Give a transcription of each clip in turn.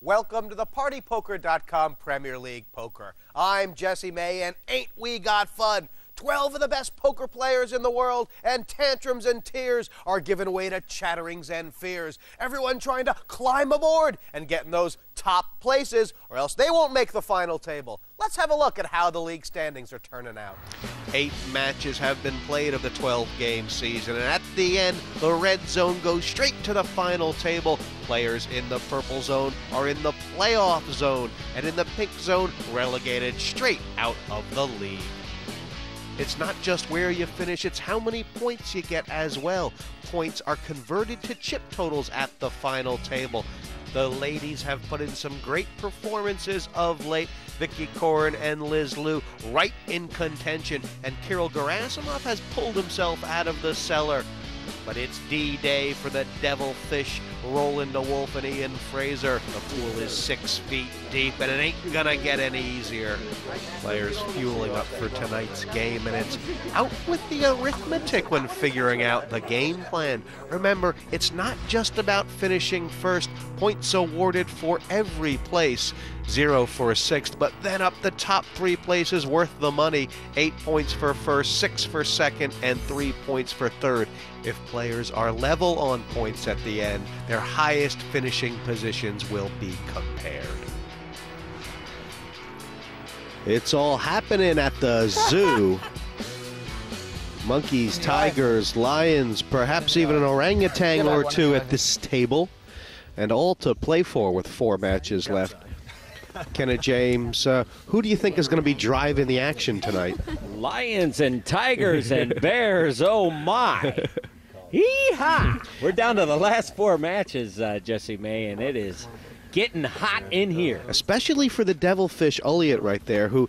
Welcome to the PartyPoker.com Premier League Poker. I'm Jesse May, and ain't we got fun? 12 of the best poker players in the world, and tantrums and tears are given way to chatterings and fears. Everyone trying to climb aboard and get in those top places, or else they won't make the final table. Let's have a look at how the league standings are turning out. 8 matches have been played of the 12-game season, and at the end, the red zone goes straight to the final table. Players in the purple zone are in the playoff zone, and in the pink zone, relegated straight out of the league. It's not just where you finish, it's how many points you get as well. Points are converted to chip totals at the final table. The ladies have put in some great performances of late. Vicky Koren and Liz Liu right in contention, and Kirill Gerasimov has pulled himself out of the cellar. But it's D-Day for the Devilfish, Roland DeWolf and Ian Fraser. The pool is 6 feet deep, and it ain't gonna get any easier. Players fueling up for tonight's game, and it's out with the arithmetic when figuring out the game plan. Remember, it's not just about finishing first. Points awarded for every place. 0 for 6th, but then up the top 3 places worth the money. 8 points for first, 6 for second, and 3 points for third. If players are level on points at the end, their highest finishing positions will be compared. It's all happening at the zoo. Monkeys, tigers, lions, perhaps even an orangutan or two at this table. And all to play for with 4 matches left. Kenna James, who do you think is going to be driving the action tonight? Lions and tigers and bears, oh my. Hee-haw! We're down to the last 4 matches, Jesse May, and it is getting hot in here. Especially for the Devilfish Elliott right there, who,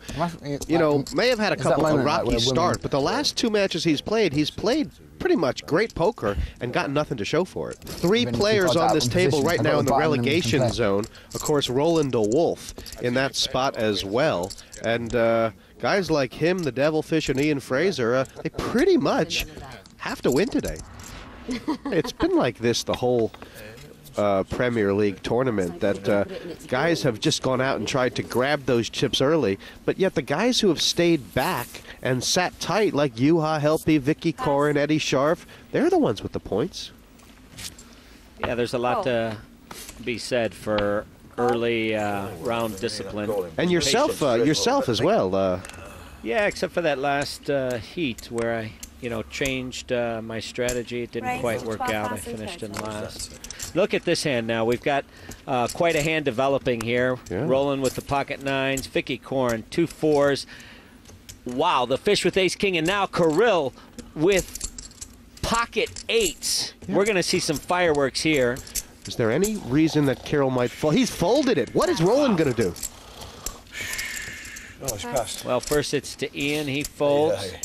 you know, may have had a couple of rocky start, but the last 2 matches he's played pretty much great poker and got nothing to show for it. 3 players on this table right now in the relegation zone. Of course, Roland DeWolf in that spot as well. And guys like him, the Devilfish, and Ian Fraser, they pretty much have to win today. It's been like this the whole Premier League tournament, that guys have just gone out and tried to grab those chips early, but yet the guys who have stayed back and sat tight, like Juha Helpy, Vicky Koren, Eddie Scharf, they're the ones with the points. Yeah, there's a lot to be said for early round discipline. And yourself as well. Yeah, except for that last heat where I changed my strategy. It didn't quite work out. I finished in last. Look at this hand now. We've got quite a hand developing here. Yeah. Rolling with the pocket 9s. Vicky Koren, 2 4s. Wow, the fish with ace-king, and now Kirill with pocket 8s. Yeah. We're going to see some fireworks here. Is there any reason that Kirill might fold? He's folded it. What is Roland going to do? Oh, it's passed. Well, first it's to Ian. He folds.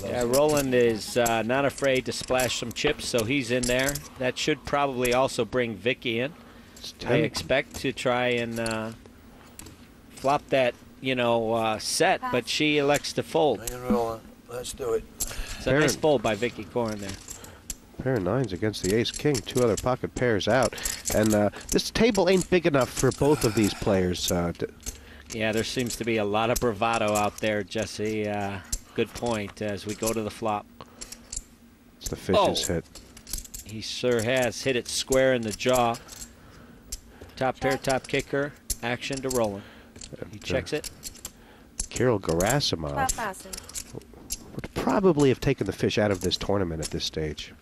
Yeah, Roland is not afraid to splash some chips, so he's in there. That should probably also bring Vicky in. I expect to try and flop that, set, but she elects to fold. Let's do it. It's a nice fold by Vicky Koren there. Pair of 9s against the ace-king, 2 other pocket pairs out. And this table ain't big enough for both of these players. Yeah, there seems to be a lot of bravado out there, Jesse. Good point as we go to the flop. It's the fish's hit. He sure has hit it square in the jaw. Top pair, top kicker, action to Roland. He checks it. Kirill Gerasimov would probably have taken the fish out of this tournament at this stage.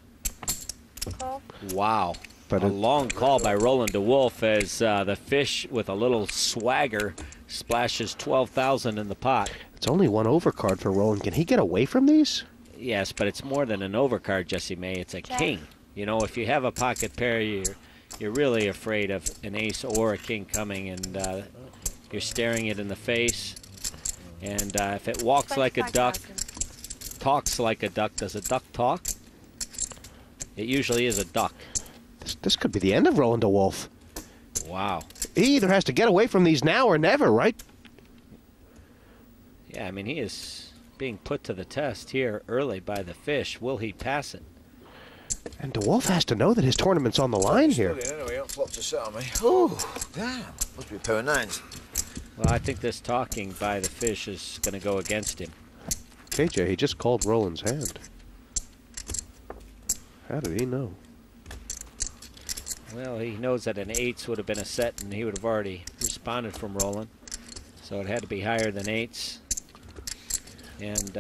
Wow. But a long call by Roland DeWolf as the fish with a little swagger splashes 12,000 in the pot. It's only 1 overcard for Roland. Can he get away from these? Yes, but it's more than an overcard, Jesse May. It's a king. If you have a pocket pair, you're really afraid of an ace or a king coming, and you're staring it in the face. And if it walks like a duck, talks like a duck, does a duck talk? It usually is a duck. This could be the end of Roland DeWolf. Wow. He either has to get away from these now or never, right? Yeah, I mean, he is being put to the test here early by the fish. Will he pass it? And DeWolf has to know that his tournament's on the line here. flop to set on me. Oh, damn. Must be a pair of nines. Well, I think this talking by the fish is going to go against him. KJ, he just called Roland's hand. How did he know? Well, he knows that an eights would have been a set, and he would have already responded from Roland. So it had to be higher than eights. And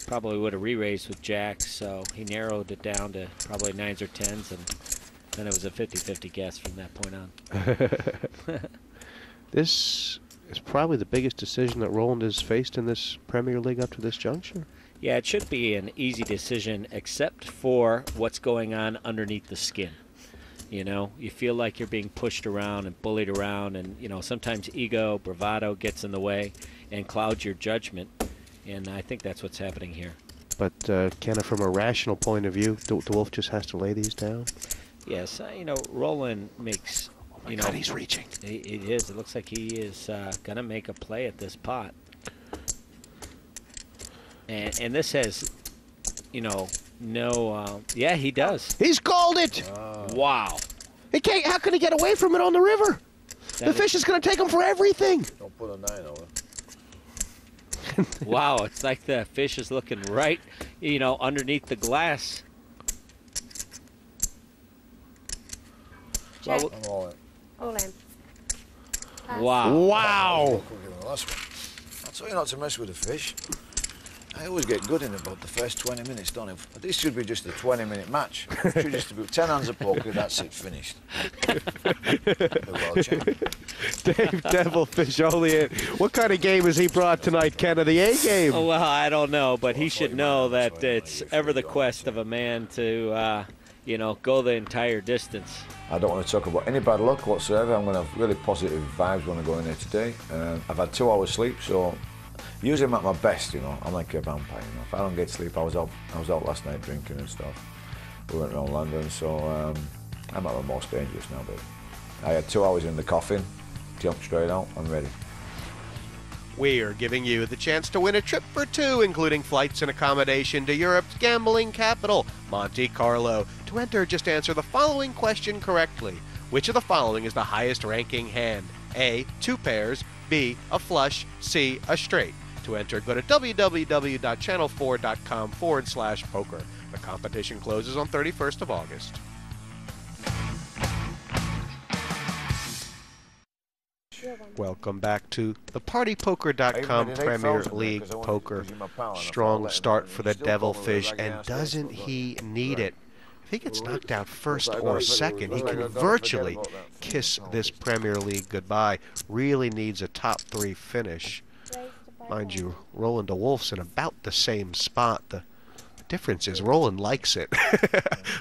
probably would have re-raised with jacks, so he narrowed it down to probably nines or tens, and then it was a 50-50 guess from that point on. This is probably the biggest decision that Roland has faced in this Premier League up to this juncture. Yeah, it should be an easy decision, except for what's going on underneath the skin. You know, you feel like you're being pushed around and bullied around, and, you know, sometimes ego, bravado gets in the way and clouds your judgment. And I think that's what's happening here. But, Kenna, from a rational point of view, the Wolf just has to lay these down? Yes, you know, Roland makes, you know. God, he's reaching. It is. It looks like he is going to make a play at this pot. And this has, you know, no, yeah, he does. He's called it! Wow. He can't, how can he get away from it on the river? The fish is going to take him for everything. Don't put a 9 over. Wow, it's like the fish is looking right, you know, underneath the glass. Check. Well, I'm all in. All in. Pass. wow. Wow. I'll tell you not to mess with the fish. I always get good in about the first 20 minutes, don't I? This should be just a 20-minute match. It should just be 10 hands of poker, that's it, finished. Well, Dave Devilfish only in. What kind of game has he brought tonight, Kenna? The A game? Oh, well, I don't know, but he should know that it's ever the quest of a man to, you know, go the entire distance. I don't want to talk about any bad luck whatsoever. I'm going to have really positive vibes when I go in there today. I've had 2 hours sleep, so usually I'm at my best, you know. I'm like a vampire, you know. If I don't get sleep, I was out last night drinking and stuff. We went around London, so I'm at my most dangerous now, baby. I had 2 hours in the coffin, jumped straight out, I'm ready. We are giving you the chance to win a trip for 2, including flights and accommodation to Europe's gambling capital, Monte Carlo. To enter, just answer the following question correctly. Which of the following is the highest ranking hand? A, 2 pairs, B, a flush, C, a straight. To enter, go to www.channel4.com/poker. The competition closes on 31st of August. Welcome back to the PartyPoker.com Premier League Poker. Strong start for the Devilfish, and doesn't he need it? If he gets knocked out first or second, he can virtually kiss this Premier League goodbye. Really needs a top 3 finish. Mind you, Roland de Wolf's in about the same spot. The difference is Roland likes it.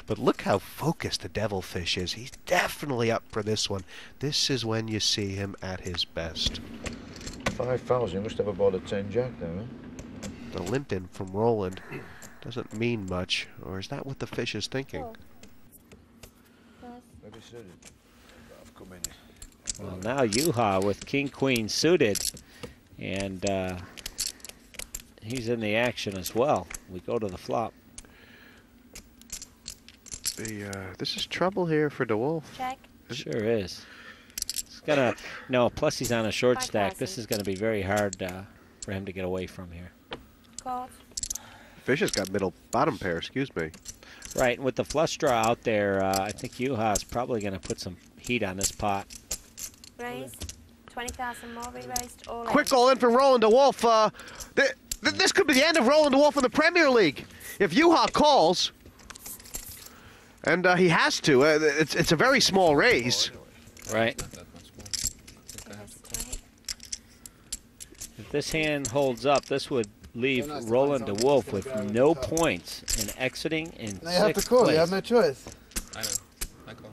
But look how focused the Devilfish is. He's definitely up for this one. This is when you see him at his best. 5,000, you must have about a 10 jack there, huh? The limp-in from Roland doesn't mean much, or is that what the fish is thinking? Maybe suited. I've come in. Well, now Yuha with King-Queen suited, and he's in the action as well. We go to the flop. This is trouble here for de Wolf. Check. Sure is. It's gonna no. Plus he's on a short stack. This is gonna be very hard for him to get away from here. Call. Fish has got bottom pair. Excuse me. Right, and with the flush draw out there, I think Yuha is probably gonna put some heat on this pot. Raise. 20,000 more re-raised. All Quick all in for Roland de Wolf. This could be the end of Roland de Wolf in the Premier League. If Yuha calls, and he has to, it's a very small raise. Right. If this hand holds up, this would leave Roland de Wolf with no points and exiting in 6th You have to call. place. You have no choice. I know. I call.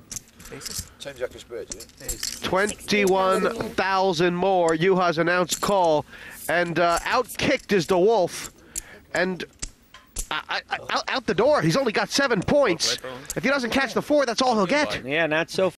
10 jack of spades, yeah? 21,000 more. Yuha's announced call, and out-kicked is de Wolf, and out the door. He's only got 7 points. If he doesn't catch the 4, that's all he'll get. Yeah, not so